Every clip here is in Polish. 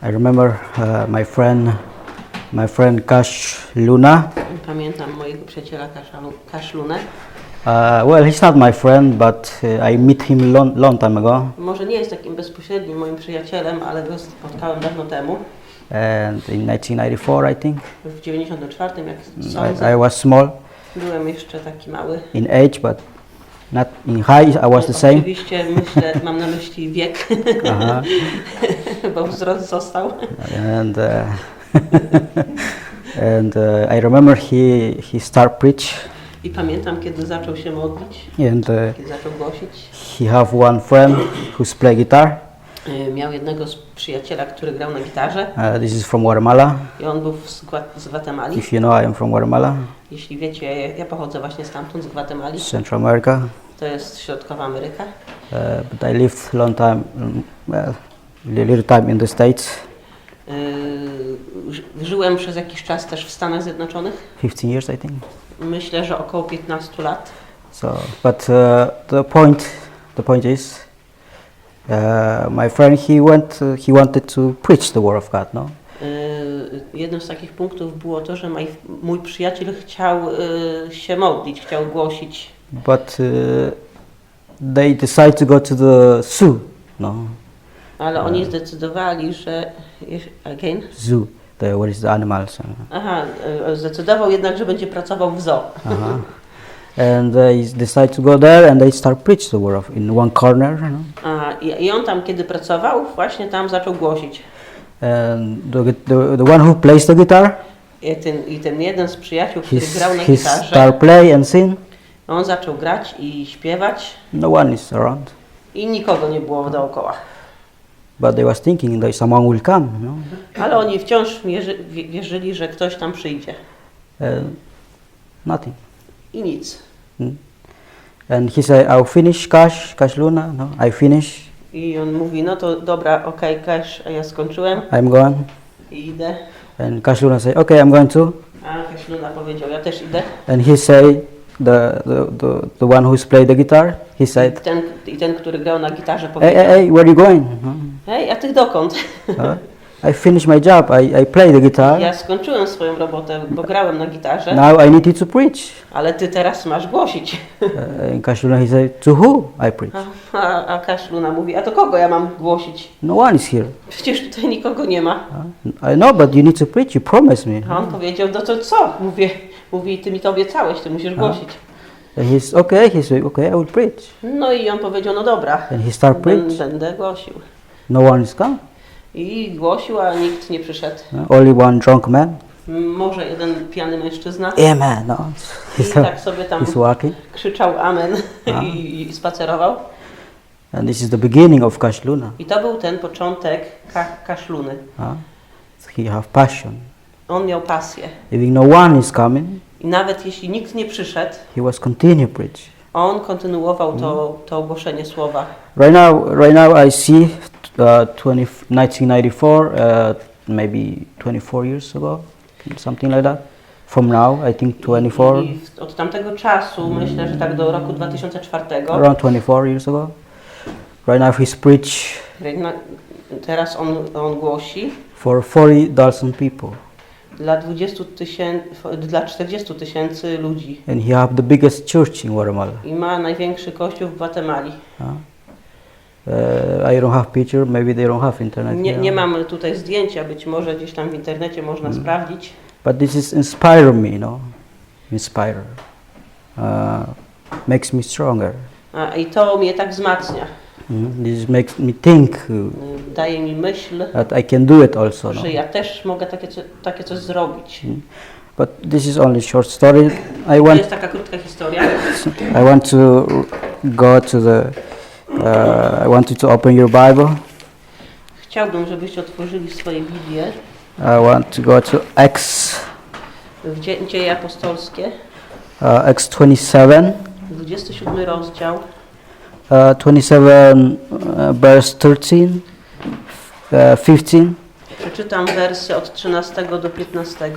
I remember my friend Kash Luna. Pamiętam mojego przyjaciela Kash Lunę. Well, he's not my friend, but I met him long time ago. Może nie jest takim bezpośrednim moim przyjacielem, ale go spotkałem dawno temu. And in 1994, I think. W 94, jak sądzę. I was small. Byłem jeszcze taki mały. In age, but not in height. I was the same. Oczywiście myślę, mam na myśli wiek, bo wzrost został. And I remember he started preach. I pamiętam, kiedy zaczął się modlić, And kiedy zaczął głosić. he have one friend who's play guitar. Miał jednego przyjaciela, który grał na gitarze. This is from Guatemala. I on był z Gwatemali. If you know, I am from Guatemala. Jeśli wiecie, ja pochodzę właśnie stamtąd, z Gwatemali. Central America. To jest środkowa Ameryka. But I lived long time, little time in the States. Żyłem przez jakiś czas też w Stanach Zjednoczonych. 15 years, I think. Myślę, że około 15 lat. So, but the point is, my friend he wanted to preach the word of God, no? Jednym z takich punktów było to, że mój przyjaciel chciał się modlić, chciał głosić. But they decided to go to the zoo, no? Ale oni zdecydowali, że Zoo, where is the animals? Zdecydował jednak, że będzie pracował w zoo. And they decided to go there and they start preach the word in one corner. I on tam, kiedy pracował, właśnie tam zaczął głosić. And the one who plays the guitar. I ten jeden z przyjaciół, który grał na he gitarze. start play and sing. On zaczął grać i śpiewać. No one is around. I nikogo nie było dookoła. But they was thinking that someone will come, you know? Ale oni wciąż wierzyli, że ktoś tam przyjdzie. Nothing. I nic. And he said, I'll finish, Kash Luna. No, I finish. I on mówi, no to dobra, okej, Kash, ja skończyłem. I'm going. I idę. And Kash Luna said, okay, I'm going too. A Kash Luna powiedział, ja też idę. And he said, the one who's played the guitar, he said, ten, który grał na gitarze, powiedział, hey, where are you going? Hej, a ty dokąd? I finished my job. I play the guitar. Ja skończyłem swoją robotę, bo grałem na gitarze. Now I need you to preach. Ale ty teraz masz głosić. And Kash Luna, he said, to who I preach? A Kash Luna mówi, a to kogo ja mam głosić? No one is here. Przecież tutaj nikogo nie ma. I know, but you need to preach. You promised me. A on powiedział, no to co? Mówi, ty mi to obiecałeś, ty musisz głosić. And he's okay. He said, okay, I will preach. No i on powiedział, no dobra. And he start preach. Będę głosił. No one is come. I głosił, a nikt nie przyszedł. Only one drunk man. Może jeden pijany mężczyzna. Amen. No. I tak sobie tam walking. krzyczał amen i spacerował. And this is the beginning of Kash Luna. I to był ten początek Kash Luny. He have passion. On miał pasję. Even no one is coming. I nawet jeśli nikt nie przyszedł, he was continue preach. On kontynuował to ogłoszenie słowa. Right now I see 1994, maybe 24 years ago, something like that. From now, I think 24. I od tamtego czasu, myślę, że tak do roku 2004. Around 24 years ago. Right now he's preach. Teraz on głosi. For 40,000 people. Dla 40 tysięcy ludzi. And he have the biggest church in Guatemala. I ma największy kościół w Gwatemali. I don't have picture, maybe they don't have internet. Nie mam tutaj zdjęcia, być może gdzieś tam w internecie można sprawdzić. But this is inspire me, inspire. Makes me stronger. I to mnie tak wzmacnia. This makes me think. Daje mi myśl, that I can do it also. Że ja też mogę takie coś zrobić. But this is only short story. To jest taka krótka historia. I want to go to the. I want you to open your Bible. Chciałbym, żebyście otworzyli swoje Biblię. I want to go to Acts. Dzieje apostolskie. Acts 27. 27 rozdział. 27 verse 13, 15. Przeczytam wersy od 13 do 15.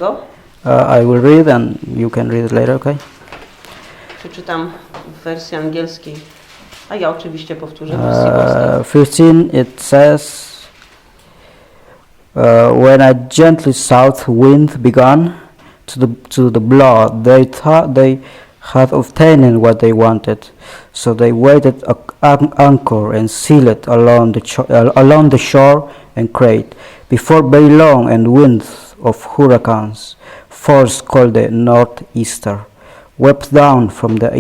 I will read and you can read it later, okay? Przeczytam w wersji angielskiej, a ja oczywiście powtórzę w wersji polskiej. 15 it says, When a gently south wind began to the blow, they thought they had obtained what they wanted, so they waited anchor and sailed along the shore and cried. Before very long, and winds of hurricanes, force called the northeaster, swept down from the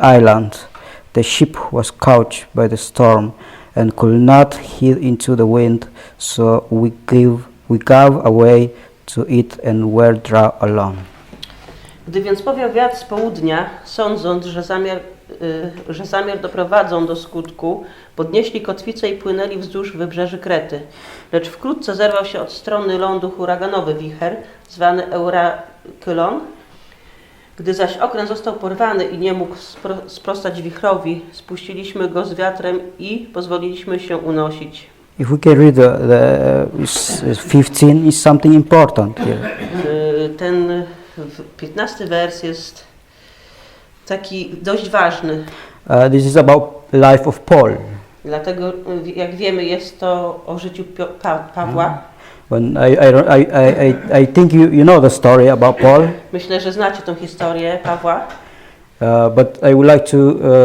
island. The ship was caught by the storm and could not head into the wind, so we gave away to it and were drawn along. Gdy więc powiał wiatr z południa, sądząc, że zamiar doprowadzą do skutku, podnieśli kotwicę i płynęli wzdłuż wybrzeży Krety. Lecz wkrótce zerwał się od strony lądu huraganowy wicher, zwany Eurykylon. Gdy zaś okręt został porwany i nie mógł sprostać wichrowi, spuściliśmy go z wiatrem i pozwoliliśmy się unosić. If we can read the 15 is something important here. Ten 15 wers jest taki dość ważny. This is about life of Paul. Dlatego, jak wiemy, jest to o życiu Pawła. When I think you know the story about Paul. Myślę, że znacie tą historię Pawła. But I would like to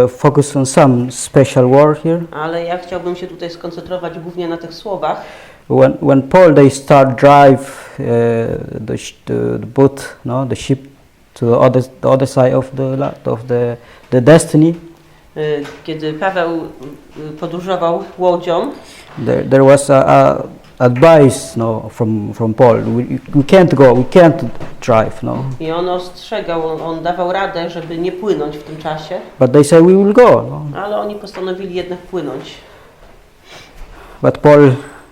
focus on some special word here. Ale ja chciałbym się tutaj skoncentrować głównie na tych słowach. When Paul they start drive the boat, no, the ship to the other side of the destiny. Kiedy Paweł podróżował łodzią, there was a advice, no, from Paul. We can't go, we can't drive, no. I on ostrzegał, on dawał radę, żeby nie płynąć w tym czasie. But they say we will go, no. Ale oni postanowili jednak płynąć. But Paul,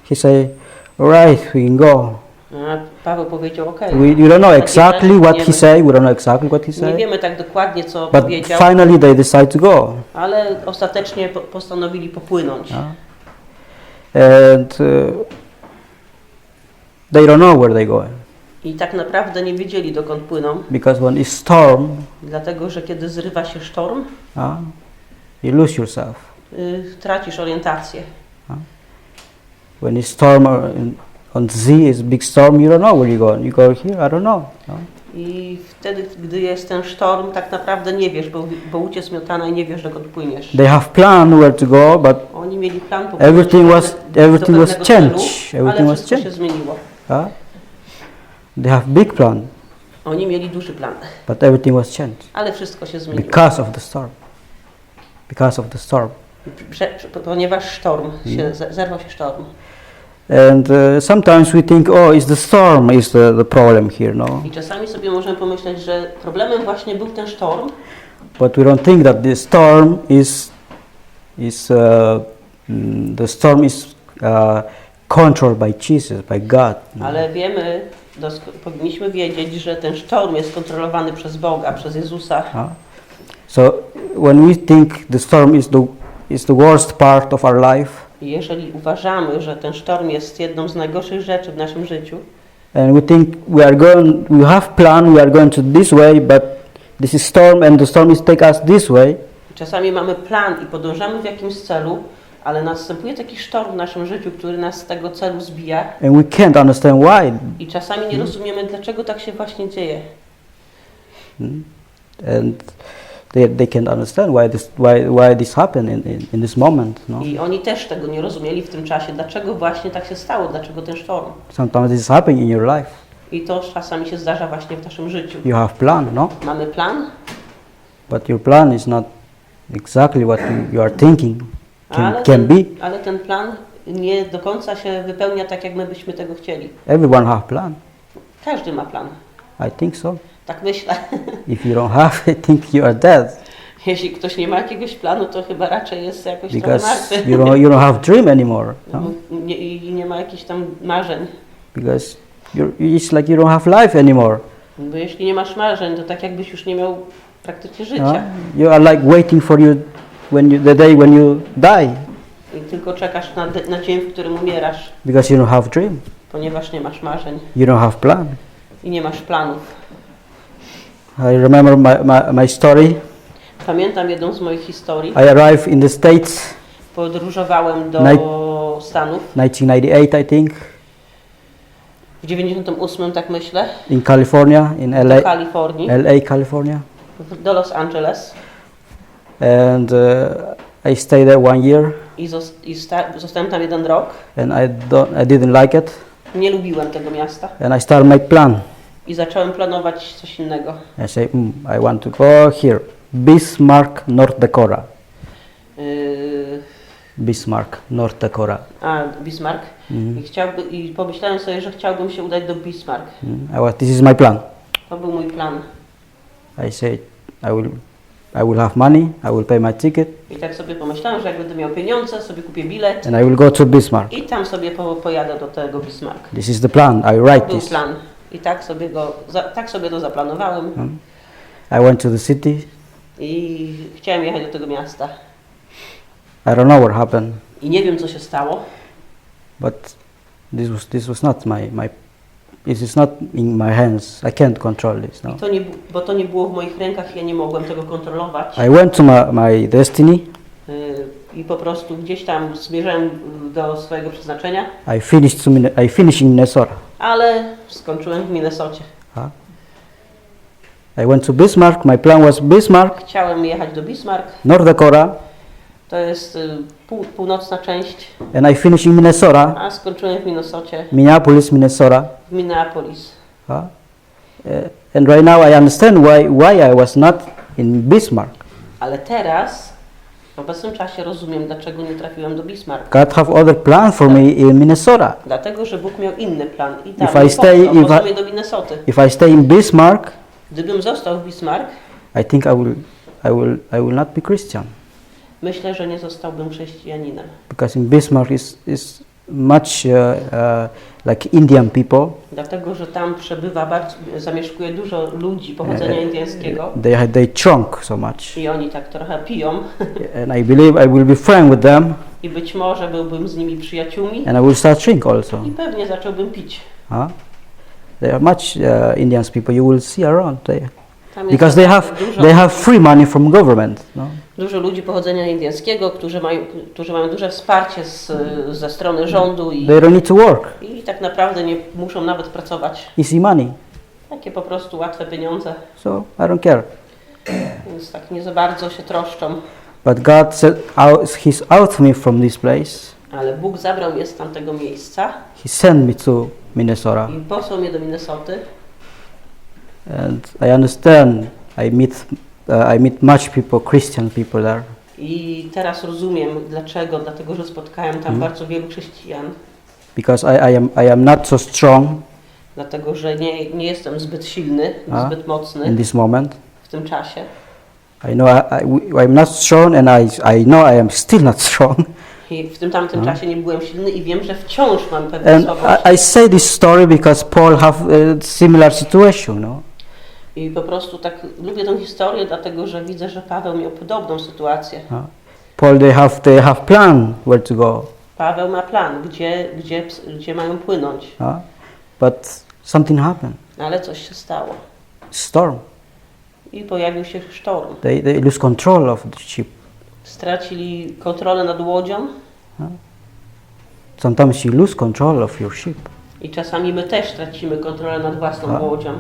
he say, all right, we can go. A Paweł powiedział, okej. You don't know exactly what he say. We don't know exactly what he Nie say. wiemy tak dokładnie, co But powiedział. finally they decide to go. Ale ostatecznie postanowili popłynąć. And they don't know where they go. I tak naprawdę nie wiedzieli, dokąd płyną. Because when it's storm, Dlatego, że kiedy zrywa się sztorm, you lose yourself. Tracisz orientację. When it's storm on sea, is big storm, you don't know where you go. You go here, I don't know. No? I wtedy, gdy jest ten sztorm, tak naprawdę nie wiesz, bo łódź jest miotana i nie wiesz, dokąd płyniesz. They have plan where to go, but Oni mieli plan, everything was changed. Ale wszystko się zmieniło. They have big plan. Oni mieli duży plan. But everything was changed. Ale wszystko się zmieniło. Because of the storm. Because of the storm. Ponieważ sztorm, zerwał się sztorm. And sometimes we think, oh, it's the storm is the problem here, no? I czasami sobie możemy pomyśleć, że problemem właśnie był ten sztorm. But we don't think that the storm is controlled by Jesus, by God. No? Ale wiemy, powinniśmy wiedzieć, że ten sztorm jest kontrolowany przez Boga, przez Jezusa. So when we think the storm is the worst part of our life, i jeżeli uważamy, że ten sztorm jest jedną z najgorszych rzeczy w naszym życiu, and we think we have plan, we are going to this way, but this is storm and the storm is take us this way. Czasami mamy plan i podążamy w jakimś celu, ale następuje taki sztorm w naszym życiu, który nas z tego celu zbija. And we can't understand why. I czasami nie rozumiemy, dlaczego tak się właśnie dzieje. And they can't understand why this happened in this moment. No? I oni też tego nie rozumieli w tym czasie, dlaczego właśnie tak się stało, dlaczego ten sztorm. Sometimes this is happening in your life. I to czasami się zdarza właśnie w naszym życiu. You have plan, no? Mamy plan, but your plan is not exactly what you are thinking can be. Ale ten plan nie do końca się wypełnia tak, jak my byśmy tego chcieli. Everyone have plan. Każdy ma plan. I think so. Tak myślę. If you don't have, I think you are dead. Jeśli ktoś nie ma jakiegoś planu, to chyba raczej jest jakoś trochę martwy. Because you don't have dream anymore. No? I nie ma jakichś tam marzeń. Because it's like you don't have life anymore. Bo jeśli nie masz marzeń, to tak jakbyś już nie miał praktycznie życia. You are like waiting for the day when you die. I tylko czekasz na dzień, w którym umierasz. Because you don't have dream. Ponieważ nie masz marzeń. You don't have plan. I nie masz planów. I remember my story. Pamiętam jedną z moich historii. I arrived in the States. Podróżowałem do Stanów. 1998, I think. W 98, tak myślę, in California, in do LA, Kalifornii, LA, California. do Los Angeles And I stayed there 1 year, i zostałem tam 1 rok. and I didn't like it, Nie lubiłem tego miasta and I started make plan. i zacząłem planować coś innego. I say, I want to go here, Bismarck, North Dakota. Bismarck, North Dakota. Bismarck. Mhm. I pomyślałem sobie, że chciałbym się udać do Bismarck. This is my plan. To był mój plan. I said, I will have money, I will pay my ticket, I tak sobie pomyślałem, że jak będę miał pieniądze, sobie kupię bilet and I will go to Bismarck. i tam sobie pojadę do tego Bismarck. This is the plan. I To write był this. plan. I tak sobie to zaplanowałem I went to the city. i chciałem jechać do tego miasta. I don't know what happened, I nie wiem, co się stało, but this was not it is not in my hands. I can't control this. No. bo to nie było w moich rękach i ja nie mogłem tego kontrolować. I went to my destiny. I po prostu gdzieś tam zmierzałem do swojego przeznaczenia, I finished in Minnesota. ale skończyłem w Minnesocie. I went to Bismarck. My plan was Bismarck, Chciałem jechać do Bismarck, North Dakota, to jest północna część, and I finished in Minnesota, a skończyłem w Minnesocie, Minneapolis, Minnesota. w Minneapolis. And right now I understand why I was not in Bismarck. Ale teraz, w obecnym czasie rozumiem, dlaczego nie trafiłem do Bismarck. God have other plan for me in Minnesota. Dlatego, że Bóg miał inny plan i tam If I stay- posłał mnie do Minnesoty. If I stay in Bismarck, Gdybym został w Bismarck, I think I will not be Christian, myślę, że nie zostałbym chrześcijaninem. because in Bismarck is much like Indian people. Dlatego, że tam zamieszkuje dużo ludzi pochodzenia indyjskiego They drunk so much, i oni tak trochę piją and I believe I will be friend with them, i być może byłbym z nimi przyjaciółmi and I will start drink also. i pewnie zacząłbym pić. There are much Indian people you will see around there, Tam jest because they have free money from government. No? dużo ludzi pochodzenia indyjskiego, którzy mają duże wsparcie ze strony rządu They don't need to work. i tak naprawdę nie muszą nawet pracować. Easy money. Takie po prostu łatwe pieniądze, So I don't care. więc tak nie za bardzo się troszczą. But God said, He's out me from this place. Ale Bóg zabrał mnie z tamtego miejsca He sent me to Minnesota. i posłał mnie do Minnesoty. And I understand. I meet much people, Christian people there. I teraz rozumiem dlaczego. Dlatego, że spotkałem tam bardzo wielu chrześcijan. Because I am not so strong Dlatego, że nie jestem zbyt silny, zbyt mocny in this moment. w tym czasie. I know I'm not strong, and I know I am still not strong. I w tym tamtym czasie nie byłem silny i wiem, że wciąż mam pewne And słabości. I say this story because Paul have a similar situation, no? I po prostu tak lubię tę historię, dlatego że widzę, że Paweł miał podobną sytuację. Paul, they have plan where to go. Paweł ma plan, gdzie mają płynąć. But something happened. Ale coś się stało. Storm. I pojawił się sztorm. They lose control of the ship. Stracili kontrolę nad łodzią. Sometimes you lose control of your ship. I czasami my też tracimy kontrolę nad własną łodzią.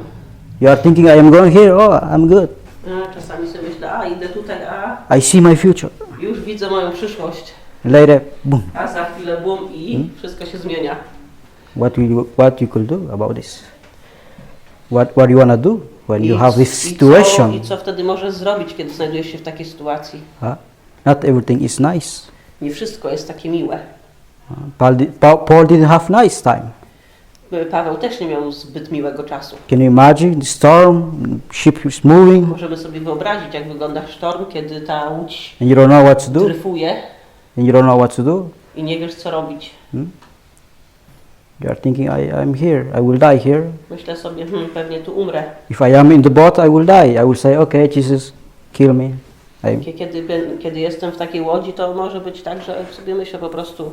You are thinking, I am going here, I'm good. Czasami sobie myślę, idę tutaj, I see my future. już widzę moją przyszłość. Later, boom. A za chwilę bum i wszystko się zmienia. What you could do about this? What you wanna do when you have this situation? I co wtedy możesz zrobić, kiedy znajdujesz się w takiej sytuacji? Not everything is nice. Nie wszystko jest takie miłe. Paul didn't have nice time. Paweł też nie miał zbyt miłego czasu. Can you imagine the storm? Ship is moving. Możemy sobie wyobrazić, jak wygląda sztorm, kiedy ta łódź And you don't know what to do. dryfuje And you don't know what to do. i nie wiesz, co robić. You are thinking, I'm here. I will die here. Myślę sobie, pewnie tu umrę. If I am in the boat, I will die. I will say, okay, Jesus, kill me. Kiedy jestem w takiej łodzi, to może być tak, że sobie myślę po prostu.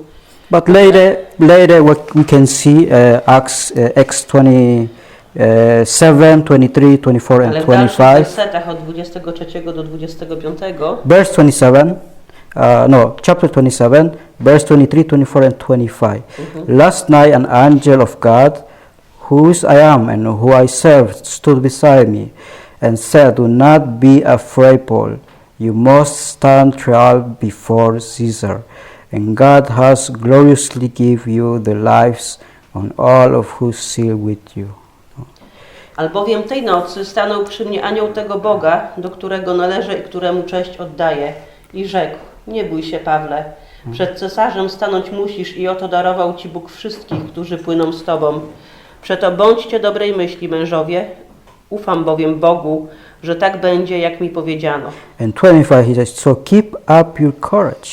But later what we can see Acts 27, 23, 24 and Ale w dalszych 25. wersetach od 23 do 25 Verse 27, chapter 27, verse 23, 24 and 25. Last night an angel of God whose I am and who I serve, stood beside me and said, "Do not be afraid, Paul. You must stand trial before Caesar, and God has gloriously given you the lives on all of who seal with you." Albowiem tej nocy stanął przy mnie anioł tego Boga, do którego należę i któremu cześć oddaję. I rzekł: nie bój się, Pawle, przed cesarzem stanąć musisz i oto darował ci Bóg wszystkich, którzy płyną z tobą. Przeto bądźcie dobrej myśli, mężowie, ufam bowiem Bogu, że tak będzie, jak mi powiedziano. And 25 he says, "So keep up your courage,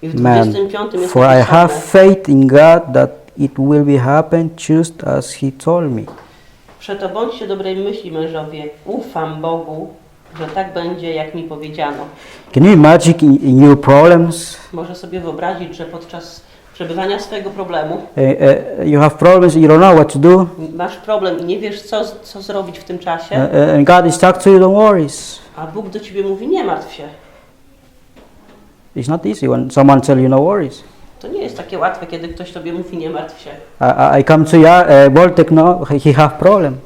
I w man, 25 jest for I have napisane: faith in God that it will be happen just as he told me." przeto bądźcie dobrej myśli, mężowie, ufam Bogu, że tak będzie, jak mi powiedziano. Can you imagine in your problems? Może sobie wyobrazić, że podczas przebywania swojego problemu You have problems, you don't know what to do, masz problem i nie wiesz, co zrobić w tym czasie, and God is talking to you, don't worry. a Bóg do ciebie mówi: nie martw się. It's not easy when someone tells you no worries. To nie jest takie łatwe, kiedy ktoś tobie mówi: nie martw się. I come to Wojtek, no, he have problem.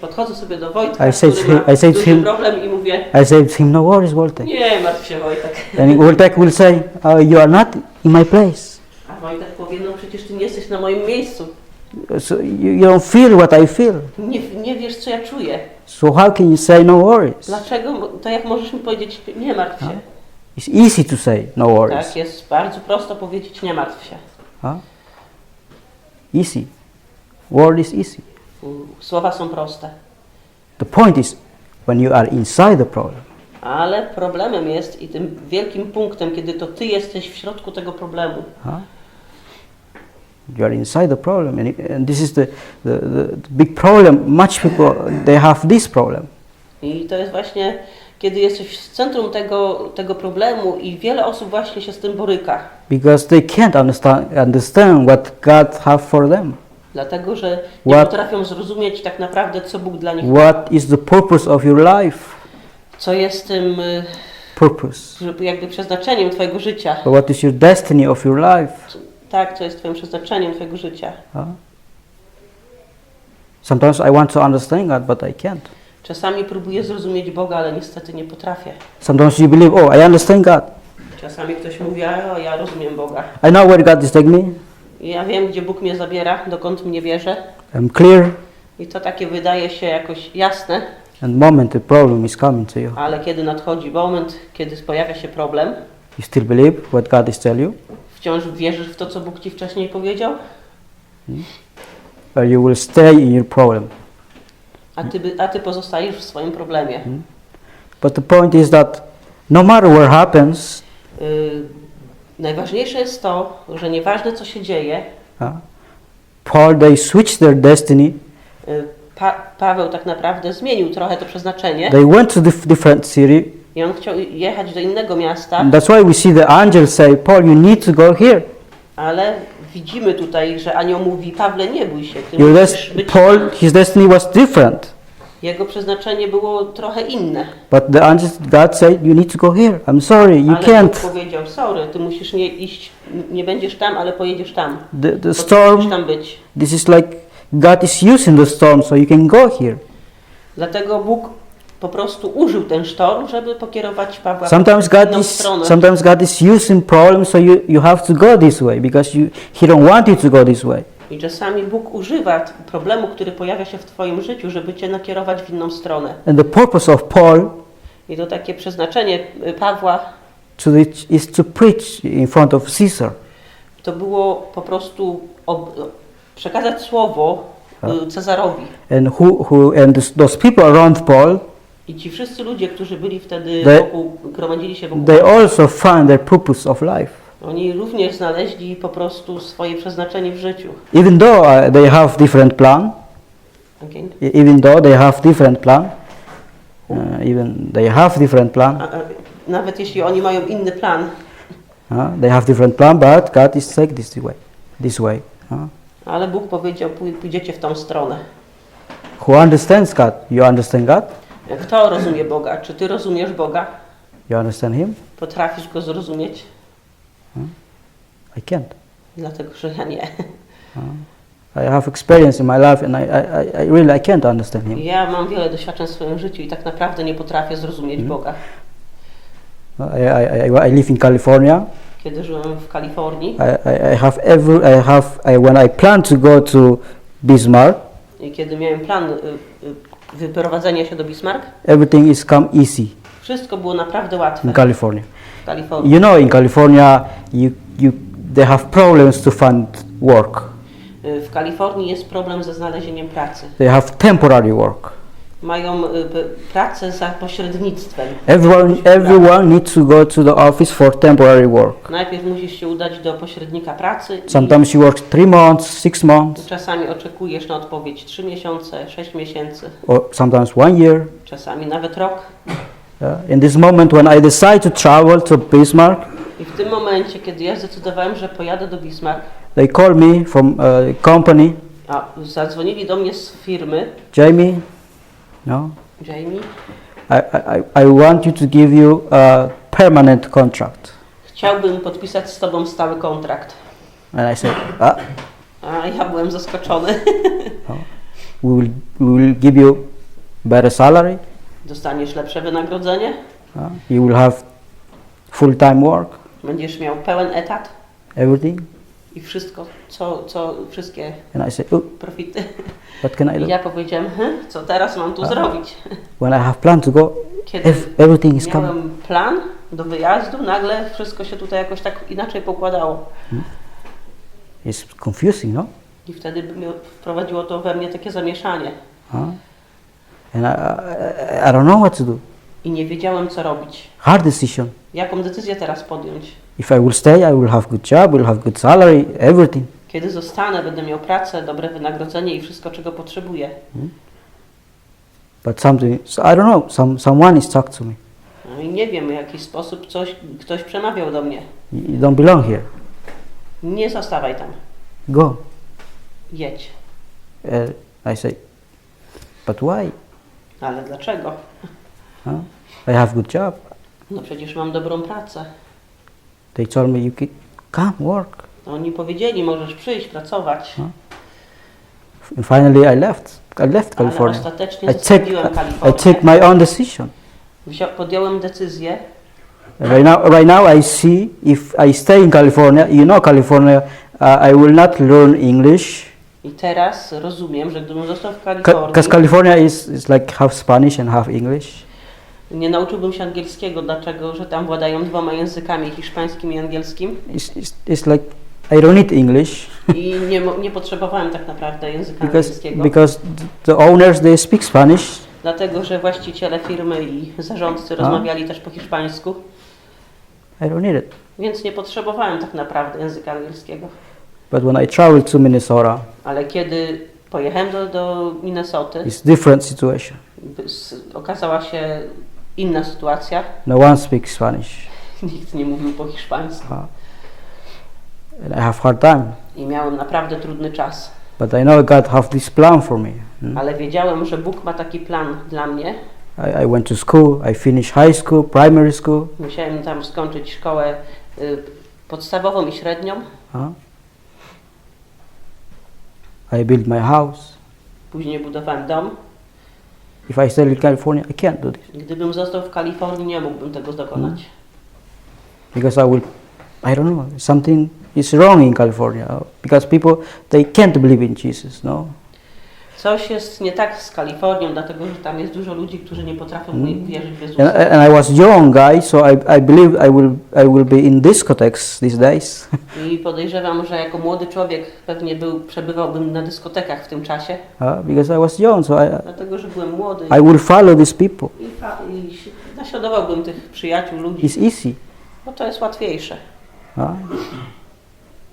Podchodzę sobie do Wojtka, I say który to ma him, duży problem i mówię: I say to him, no worries, Wojtek. nie martw się, Wojtek. And Wojtek will say, you are not in my place. A Wojtek powie: no przecież ty nie jesteś na moim miejscu. So you don't feel what I feel. Nie wiesz, co ja czuję. So how can you say no worries? Dlaczego? To jak możesz mi powiedzieć: nie martw się? It's easy to say no worries. Tak, jest bardzo prosto powiedzieć: nie martw się. Easy. Word is easy. Słowa są proste. The point is when you are inside the problem. Ale problemem jest, i tym wielkim punktem, kiedy to ty jesteś w środku tego problemu. You are inside the problem, and this is the big problem. Much people they have this problem. I to jest właśnie, kiedy jesteś w centrum tego problemu i wiele osób właśnie się z tym boryka. Because they can't understand what God have for them. Dlatego, że nie potrafią zrozumieć tak naprawdę, co Bóg dla nich ma. What is the purpose of your life? Co jest tym purpose? Jakby przeznaczeniem twojego życia. What is your destiny of your life? Tak, co jest twoim przeznaczeniem twojego życia. Sometimes I want to understand God, but I can't. Czasami próbuję zrozumieć Boga, ale niestety nie potrafię. Sometimes you believe, oh, I understand God. Czasami ktoś mówi: o, ja rozumiem Boga. I know where God is taking me. Ja wiem, gdzie Bóg mnie zabiera, dokąd mnie bierze. I'm clear. I to takie wydaje się jakoś jasne. And the moment the problem is coming to you, ale kiedy nadchodzi moment, kiedy pojawia się problem, you still believe what God is telling you? wciąż wierzysz w to, co Bóg ci wcześniej powiedział? Or you will stay in your problem? A ty pozostajesz w swoim problemie. But the point is that no matter what happens, najważniejsze jest to, że nieważne, co się dzieje, Paul, they switched their destiny. Paweł tak naprawdę zmienił trochę to przeznaczenie. They went to different city. I on chciał jechać do innego miasta. And that's why we see the angel say, Paul, you need to go here. Ale widzimy tutaj, że anioł mówi: Pawle, nie bój się. Ty Your musisz być Paul, his destiny was different. Jego przeznaczenie było trochę inne. But the angel, God said, you need to go here. I'm sorry, you Ale can't. Bóg powiedział: sorry, ty musisz nie iść, nie będziesz tam, ale pojedziesz tam. The storm, musisz tam być. this is like God is using the storm so you can go here. Dlatego Bóg po prostu użył ten sztorm, żeby pokierować Pawła Sometimes w inną stronę. Sometimes God is using problems so you have to go this way because He don't want you to go this way. I czasami Bóg używa problemu, który pojawia się w twoim życiu, żeby cię nakierować w inną stronę. And the purpose of Paul I to takie przeznaczenie Pawła is to preach in front of Caesar. to było po prostu przekazać słowo Cezarowi. And those people around Paul, I ci wszyscy ludzie, którzy byli wtedy gromadzili się wokół, they also find their purpose of life. oni również znaleźli po prostu swoje przeznaczenie w życiu. Even though they have different plan, Nawet jeśli oni mają inny plan, they have different plan, but God is take this way. Ale Bóg powiedział: pójdziecie w tą stronę. Who understands God? You understand God? Kto rozumie Boga? Czy ty rozumiesz Boga? You understand Him? Potrafisz Go zrozumieć? I can't. Dlatego, że ja nie. I have experience in my life, and I really can't understand him. Ja mam wiele doświadczeń w swoim życiu i tak naprawdę nie potrafię zrozumieć Boga. I live in California. Kiedy żyłem w Kalifornii when I plan to go to Bismarck, i kiedy miałem plan wyprowadzenia się do Bismarck, everything is come easy wszystko było naprawdę łatwe. in California. W Kalifornii. You know, in California, they have problems to find work. W Kalifornii jest problem ze znalezieniem pracy. They have temporary work. Mają pracę za pośrednictwem. Everyone needs to go to the office for temporary work. Najpierw musisz się udać do pośrednika pracy. Sometimes you work 3 months, 6 months. Czasami oczekujesz na odpowiedź 3 miesiące, 6 miesięcy. Or sometimes 1 year. Czasami nawet rok. In this moment when I decide to travel to Bismarck, I w tym momencie, kiedy ja zdecydowałem, że pojadę do Bismarck, they call me from a company. Zadzwonili do mnie z firmy. Jaime, no. Jaime. I want you to give you a permanent contract. Chciałbym podpisać z tobą stały kontrakt. And I said, A ja byłem zaskoczony. we will give you better salary. Dostaniesz lepsze wynagrodzenie. You will have full-time work. Będziesz miał pełen etat. Everything. I wszystko, wszystkie And I said, profity. what can I do? I ja powiedziałem, co teraz mam tu zrobić? When I have plan to go, Kiedy everything is coming. miałem plan do wyjazdu, nagle wszystko się tutaj jakoś tak inaczej pokładało. It's confusing, no? I wtedy wprowadziło to we mnie takie zamieszanie. And I don't know what to do. I nie wiedziałem, co robić. Hard decision. Jaką decyzję teraz podjąć? If I will stay, I will have good job, will have good salary, everything. Kiedy zostanę, będę miał pracę, dobre wynagrodzenie i wszystko, czego potrzebuję. But I don't know, someone is talking to me. No i nie wiem, w jaki sposób ktoś przemawiał do mnie. You don't belong here. Nie zostawaj tam. Go. Jedź. I say, but why? Ale dlaczego? I have good job. No przecież mam dobrą pracę. They told me, you can come work. Oni powiedzieli, możesz przyjść, pracować. And finally I left Ale California. ostatecznie zostawiłem I Kalifornię. take my own decision. Podjąłem decyzję. Right now I see if I stay in California, you know California, I will not learn English. I teraz rozumiem, że gdybym został w Kalifornii, Because California is like half Spanish and half English. nie nauczyłbym się angielskiego, dlaczego? Że tam władają 2 językami, hiszpańskim i angielskim. It's like I don't need English. I nie potrzebowałem tak naprawdę języka angielskiego. Because the owners, they speak Spanish. Dlatego, że właściciele firmy i zarządcy rozmawiali też po hiszpańsku. I don't need it. Więc nie potrzebowałem tak naprawdę języka angielskiego. But when I traveled to Minnesota, Ale kiedy pojechałem do Minnesoty, it's different situation. okazała się inna sytuacja. No one speaks Spanish. Nikt nie mówił po hiszpańsku. And I have hard time. I miałem naprawdę trudny czas. But I know God have this plan for me. Ale wiedziałem, że Bóg ma taki plan dla mnie. I went to school. I finished high school, primary school. Musiałem tam skończyć szkołę podstawową i średnią. I built my house. Później budowałem dom. If I stay in California, I can't do this. Gdybym został w Kalifornii, nie mógłbym tego dokonać. Because I don't know, something is wrong in California. Because people, they can't believe in Jesus, no? Coś jest nie tak z Kalifornią, dlatego że tam jest dużo ludzi, którzy nie potrafią wierzyć w Jezusa. And I was young guy, so I believe I will be in discotheques these days. I podejrzewam, że jako młody człowiek pewnie przebywałbym na dyskotekach w tym czasie. Because I was young, so Dlatego, że byłem młody. I will follow these people. I naśladowałbym tych przyjaciół, ludzi. It's easy. Bo to jest łatwiejsze.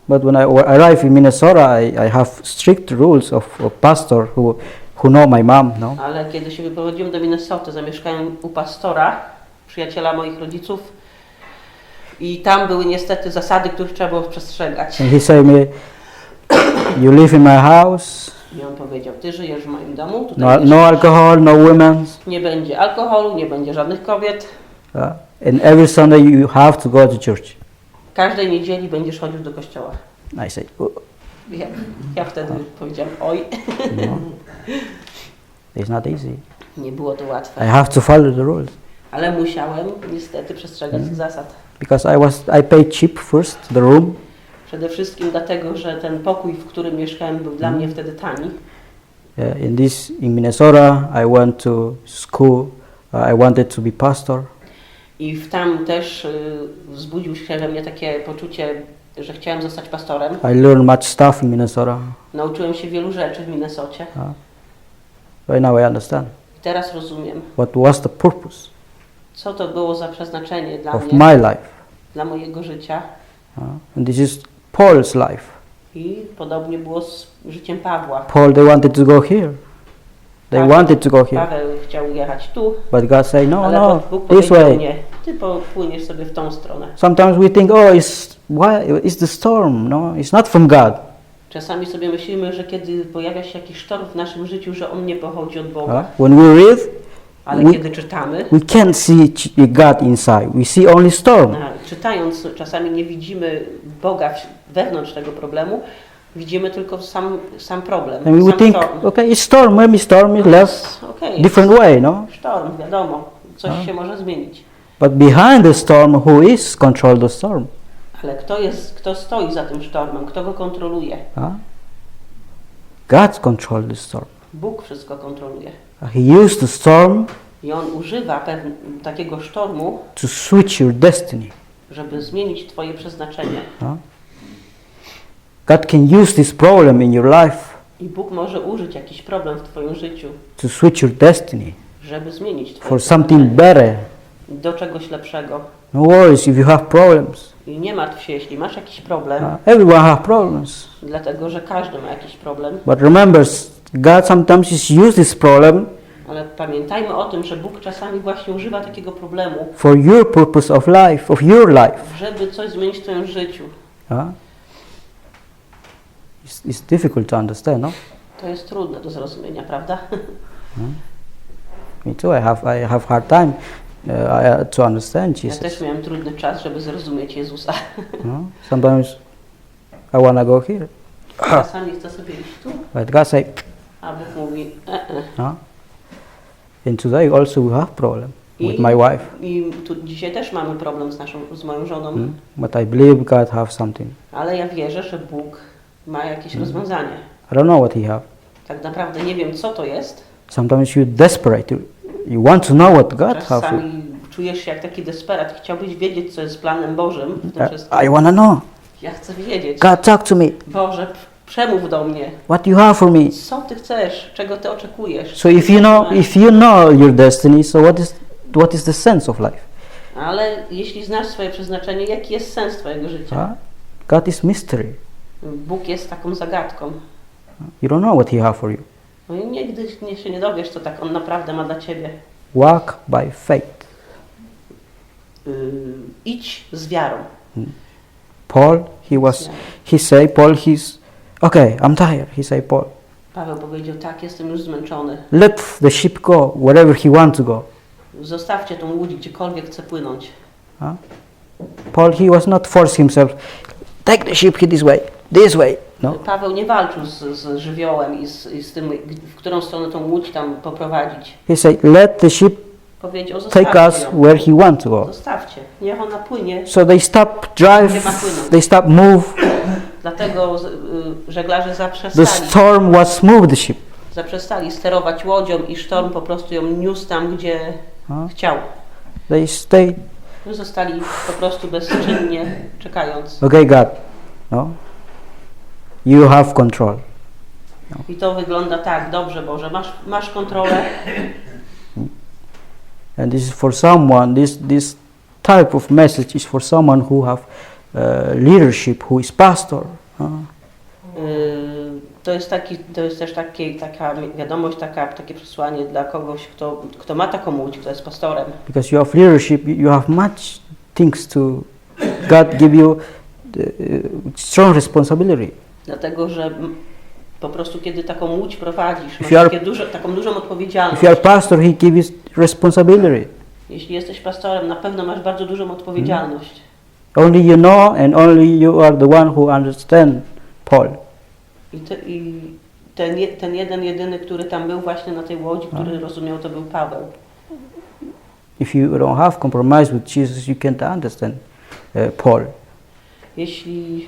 But when I arrived in Minnesota, I have strict rules of pastor who know my mom, no? Ale kiedy się wyprowadziłem do Minnesoty, zamieszkałem u pastora, przyjaciela moich rodziców. I tam były niestety zasady, których trzeba było przestrzegać. And he said me, you live in my house. I on powiedział, ty żyjesz w moim domu. Tutaj No alcohol, no women. Nie będzie alkoholu, nie będzie żadnych kobiet. And every Sunday you have to go to church. Każdej niedzieli będziesz chodził do kościoła. I said, Ja wtedy powiedziałam, oj, No. It's not easy. nie było to I łatwe. have to follow the rules Ale musiałem niestety przestrzegać tych zasad. because I paid cheap first the room. Przede wszystkim dlatego, że ten pokój, w którym mieszkałem, był dla mnie wtedy tani. In Minnesota, I went to school. I wanted to be pastor. I tam też wzbudził się we mnie takie poczucie, że chciałem zostać pastorem. I learned much stuff in Minnesota. Nauczyłem się wielu rzeczy w Minnesocie. Right now I understand I teraz rozumiem, what was the purpose co to było za przeznaczenie dla of mnie, my life. dla mojego życia. And this is Paul's life. I podobnie było z życiem Pawła. Paul, they wanted to go here. They wanted to go here. Paweł chciał jechać tu, But God said, no, ale no, Bóg this powiedział way. nie. Ty popłyniesz sobie w tą stronę. Sometimes we think, oh, it's the storm. No, it's not from God. Czasami sobie myślimy, że kiedy pojawia się jakiś sztorm w naszym życiu, że on nie pochodzi od Boga. When we read, Ale kiedy czytamy, we can't see God inside. We see only storm. czytając czasami nie widzimy Boga wewnątrz tego problemu, widzimy tylko sam problem. And we sam think, storm. okay, it's storm. Maybe storm is left Okej, different way, no? sztorm, wiadomo, coś się może zmienić. But behind the storm, who is control the storm? Ale kto stoi za tym sztormem, kto go kontroluje? God controls the storm. Bóg wszystko kontroluje. He used the storm I On używa takiego sztormu, to switch your destiny. żeby zmienić Twoje przeznaczenie. God can use this problem in your life I Bóg może użyć jakiś problem w Twoim życiu, to switch your destiny żeby zmienić Twoje for something przeznaczenie better. do czegoś lepszego. No worries if you have problems. I nie martw się, jeśli masz jakiś problem, Everyone have problems. dlatego że każdy ma jakiś problem. But remember, God sometimes uses this problem Ale pamiętajmy o tym, że Bóg czasami właśnie używa takiego problemu, for your purpose of life, of your life. żeby coś zmienić w Twoim życiu. It's difficult to understand, no? To jest trudne do zrozumienia, prawda? Me too. I have hard time to understand Ja Jesus. też miałem trudny czas, żeby zrozumieć Jezusa. Sometimes I wanna go here, Czasami chcę sobie iść tu, but God say, a Bóg mówi And today also we have problem with my wife. I tu dzisiaj też mamy problem z moją żoną, But I believe God have something. ale ja wierzę, że Bóg ma jakieś rozwiązanie. I don't know what He have. Tak naprawdę nie wiem, co to jest. Sometimes you're desperate. You want to know what God have. Czasami czujesz się jak taki desperat. Chciałbyś wiedzieć, co jest planem Bożym w tym wszystkim. I wanna know. Ja chcę wiedzieć. God, talk to me. Boże, przemów do mnie. What you have for me? Co Ty chcesz? Czego Ty oczekujesz? So if you know your destiny, so what is the sense of life? Ale jeśli znasz swoje przeznaczenie, jaki jest sens Twojego życia? God is mystery. Bóg jest taką zagadką. You don't know what He have for you. No i nigdy się nie dowiesz, co tak On naprawdę ma dla Ciebie. Walk by faith. Idź z wiarą. Paul, he's okay, I'm tired. He say, Paul, Paweł powiedział, tak, jestem już zmęczony. let the ship go wherever he wants to go. Zostawcie tą łódź, gdziekolwiek chce płynąć. Paul, he was not forcing himself, take the ship this way. No. Paweł nie walczył z żywiołem i z tym, w którą stronę tą łódź tam poprowadzić. He said, let the ship Powiedział, take us zostawcie ją. where he wants to go. Zostawcie, niech ona płynie. So they stop drive, they stop move. Dlatego żeglarze The zaprzestali. storm was move the ship. Zaprzestali sterować łodzią i sztorm po prostu ją niósł tam, gdzie chciał. They stayed. Zostali po prostu bezczynnie czekając. Okay, God, no, you have control. I to wygląda tak, dobrze Boże, masz kontrolę. And this is for someone, this type of message is for someone who have leadership, who is pastor. To jest też taka wiadomość, takie przesłanie dla kogoś, kto ma taką łódź, kto jest pastorem. Because you have leadership, you have much things to, God give you strong responsibility. Dlatego, że po prostu kiedy taką łódź prowadzisz, masz taką dużą odpowiedzialność. If you are pastor, he gives you responsibility. Jeśli jesteś pastorem, na pewno masz bardzo dużą odpowiedzialność. Only you know and only you are the one who understand Paul. I ten jeden, jedyny, który tam był właśnie na tej łodzi, który rozumiał, to był Paweł. If you don't have compromise with Jesus, you can't understand Paul. Jeśli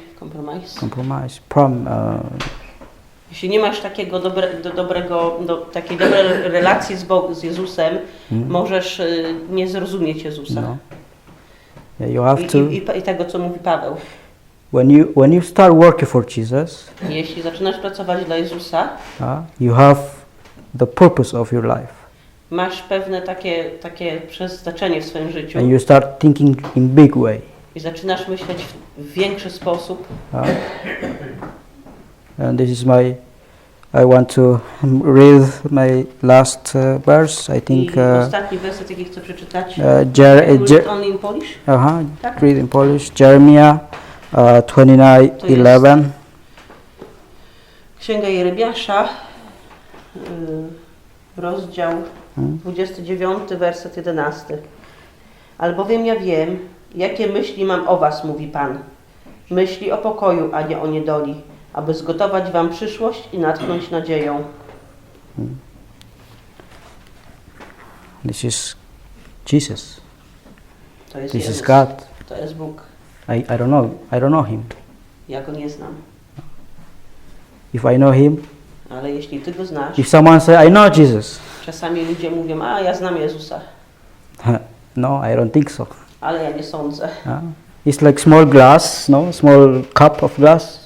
jeśli nie masz takiego takiej dobrej relacji z Jezusem, możesz nie zrozumieć Jezusa. No. Yeah, you have to. I tego, co mówi Paweł. When you start working for Jesus, jeśli zaczynasz pracować dla Jezusa, you have the purpose of your life. Masz pewne takie przeznaczenie w swoim życiu. And you start thinking in big way. I zaczynasz myśleć w większy sposób. And this is I want to read my last verse. I think. Ostatni werset, jaki chcę przeczytać. Only in Polish? Tak? Read in Polish. Jeremiah 29:11. Księga Jeremiasza, rozdział 29, werset 11. Albowiem ja wiem, jakie myśli mam o was, mówi Pan. Myśli o pokoju, a nie o niedoli, aby zgotować wam przyszłość i natchnąć nadzieją. This is Jesus. To jest This Jezus. is God. To jest Bóg. I don't know him. Ja go nie znam. If I know him, ale jeśli ty go znasz, if someone say I know Jesus, czasami ludzie mówią, a ja znam Jezusa. No, I don't think so. Ale ja nie sądzę. It's like small glass, no, small cup of glass.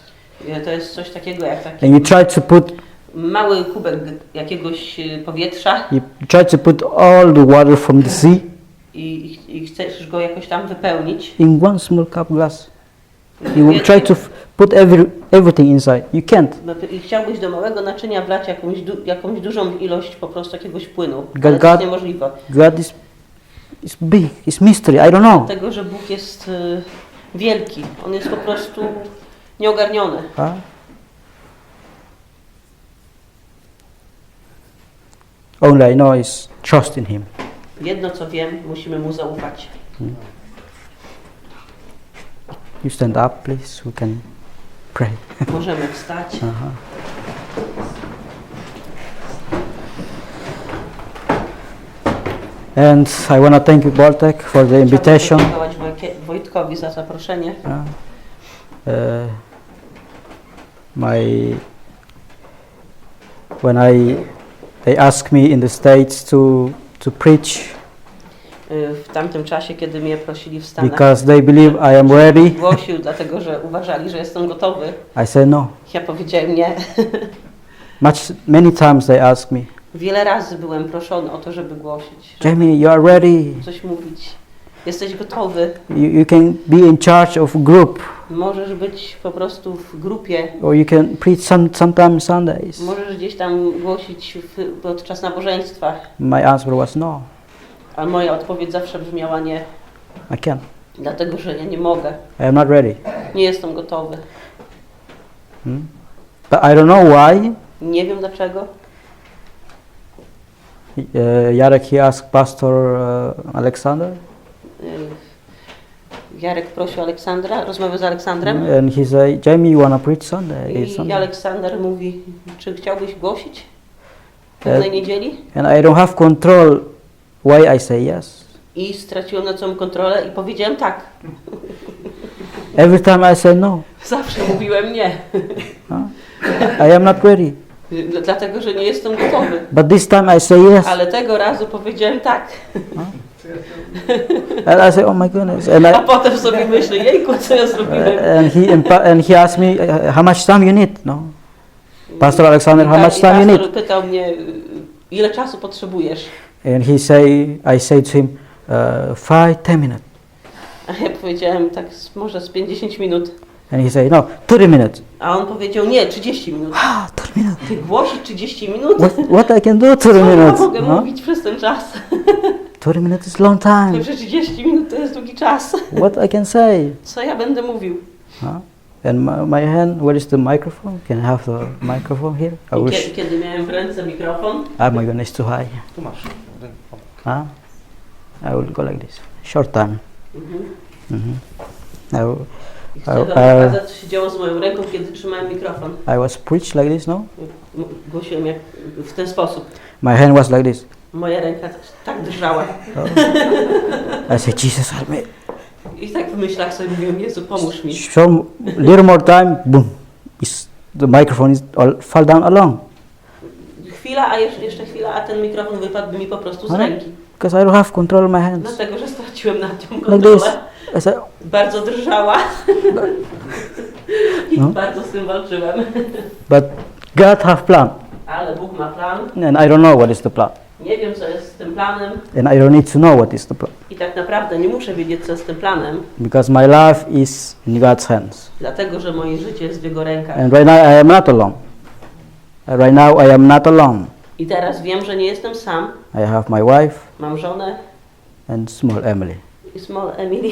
To jest coś takiego jak taki And you try to put mały kubek jakiegoś powietrza. You try to put all the water from the sea. I chcesz go jakoś tam wypełnić. In one small cup glass. You will try to put everything inside. You can't. I chciałbyś do małego naczynia wlać jakąś dużą ilość po prostu jakiegoś płynu. God, to jest niemożliwe. God is big. It's mystery. I don't know. Dlatego, że Bóg jest wielki. On jest po prostu nieogarniony. Only I know is trust in Him. Jedno co wiem, musimy Mu zaufać. You stand up, please. We can pray. Możemy wstać. And I want to thank you, Bartek, for the invitation. Chciałbym podziękować Wojtkowi za zaproszenie. When they asked me in the States to preach, w tamtym czasie, kiedy mnie prosili w Stanach, because they believe I am ready, głosił, dlatego że uważali, że jestem gotowy. I said no. Ja powiedziałem nie. Many times they asked me, wiele razy byłem proszony o to, żeby głosić. Jaime, you are ready. Coś mówić. Jesteś gotowy. You can be in charge of a group. Możesz być po prostu w grupie. Or you can preach sometimes Sundays. Możesz gdzieś tam głosić podczas nabożeństwa. My answer was no. A moja odpowiedź zawsze brzmiała nie. I can't. Dlatego, że ja nie mogę. I am not ready. Nie jestem gotowy. But I don't know why. Nie wiem dlaczego. Jarek, he asked Pastor Alexander. Jarek prosił Aleksandra, rozmawiał z Aleksandrem. And he said, Jaime, you wanna preach Sunday? I Aleksander mówi, czy chciałbyś głosić pewnej niedzieli? And I don't have control why I say yes. I straciłem na całą kontrolę i powiedziałem tak. Every time I say no. Zawsze mówiłem nie. I am not ready. Dlatego, że nie jestem gotowy. But this time I say yes. Ale tego razu powiedziałem tak. And I say, oh my goodness. A potem sobie myślę, jejku, co ja zrobiłem. And he asked me, how much time you need? No. Pastor Alexander, how much time you need? Pastor pytał mnie, ile czasu potrzebujesz? And I say to him, 5-10 minutes. A ja powiedziałem tak może z 50 minut. And he said, no, 30 minutes. A on powiedział, nie, 30 minut. 30 minutes. Ty głosisz 30 minut? What I can do 30 minutes? Co ja mogę mówić przez ten czas? 30 minutes is long time. Także 30 minut to jest długi czas. What I can say? Co ja będę mówił? And my hand, where is the microphone? Can I have the microphone here? Kiedy miałem w ręce mikrofon. Oh my goodness, too high. Tu masz. I will go like this. Short time. I chcę wam pokazać, co się działo z moją ręką, kiedy trzymałem mikrofon. I was preached like this, no? Głosiłem jak w ten sposób. My hand was like this. Moja ręka tak drżała. I said, Jesus, help me. I tak w myślach sobie mówiłem, Jezu, pomóż mi. Some little more time, boom. The microphone fall down along. Chwila, a jeszcze chwila, a ten mikrofon wypadł mi po prostu z ręki. Because I don't have control of my hands. Dlatego, że straciłem nad nią Like kontrolę. this. I said, Bardzo drżała. I No. bardzo z tym walczyłem. but God have plan. Ale Bóg ma plan. And I don't know what is the plan. Nie wiem, co jest z tym planem. And I don't need to know what is the plan. I tak naprawdę nie muszę wiedzieć, co z tym planem. Because my life is in God's hands. Dlatego, że moje życie jest w Jego rękach. And right now I am not alone. Right now I am not alone. I teraz wiem, że nie jestem sam. I have my wife Mam żonę and small Emily. i small Emily.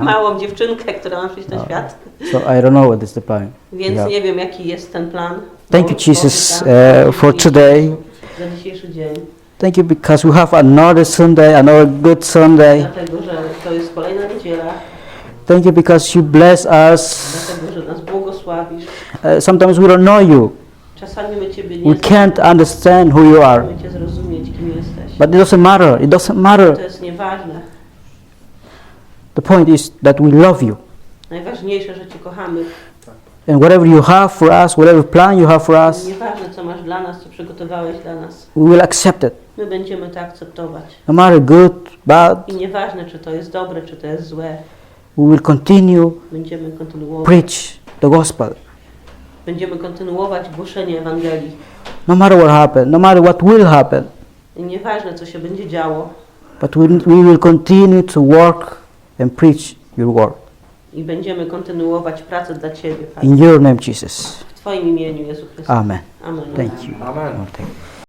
Małą dziewczynkę, która ma przyjść na świat. So I don't know what is the plan. Więc Yeah. nie wiem, jaki jest ten plan. Thank you, Jesus, for today. Za dzisiejszy dzień. Thank you because we have another Sunday, another good Sunday. Dlatego, że to jest kolejna niedziela. Thank you because you bless us. Dlatego, że nas błogosławisz. Sometimes we don't know you. Czasami my Ciebie We nie can't understand who you are. znamy Cię zrozumieć, kim jesteś. But it doesn't matter. It doesn't matter. To jest nieważne. The point is that we love you. Najważniejsze, że Cię kochamy. And whatever you have for us, whatever plan you have for us, Nieważne, co masz dla nas, co przygotowałeś dla nas. we will accept it. My będziemy to akceptować. No matter good, bad, I nieważne, czy to jest dobre, czy to jest złe. we will continue Będziemy kontynuować. preach the gospel. Będziemy kontynuować głoszenie Ewangelii. No matter what happens, no matter what will happen, I nieważne, co się będzie działo. but we will continue to work and preach your word. I będziemy kontynuować pracę dla Ciebie, Panie. In your name, Jesus. W Twoim imieniu, Jezu Chryste. Amen. Amen. Thank you. Amen. Lord, thank you.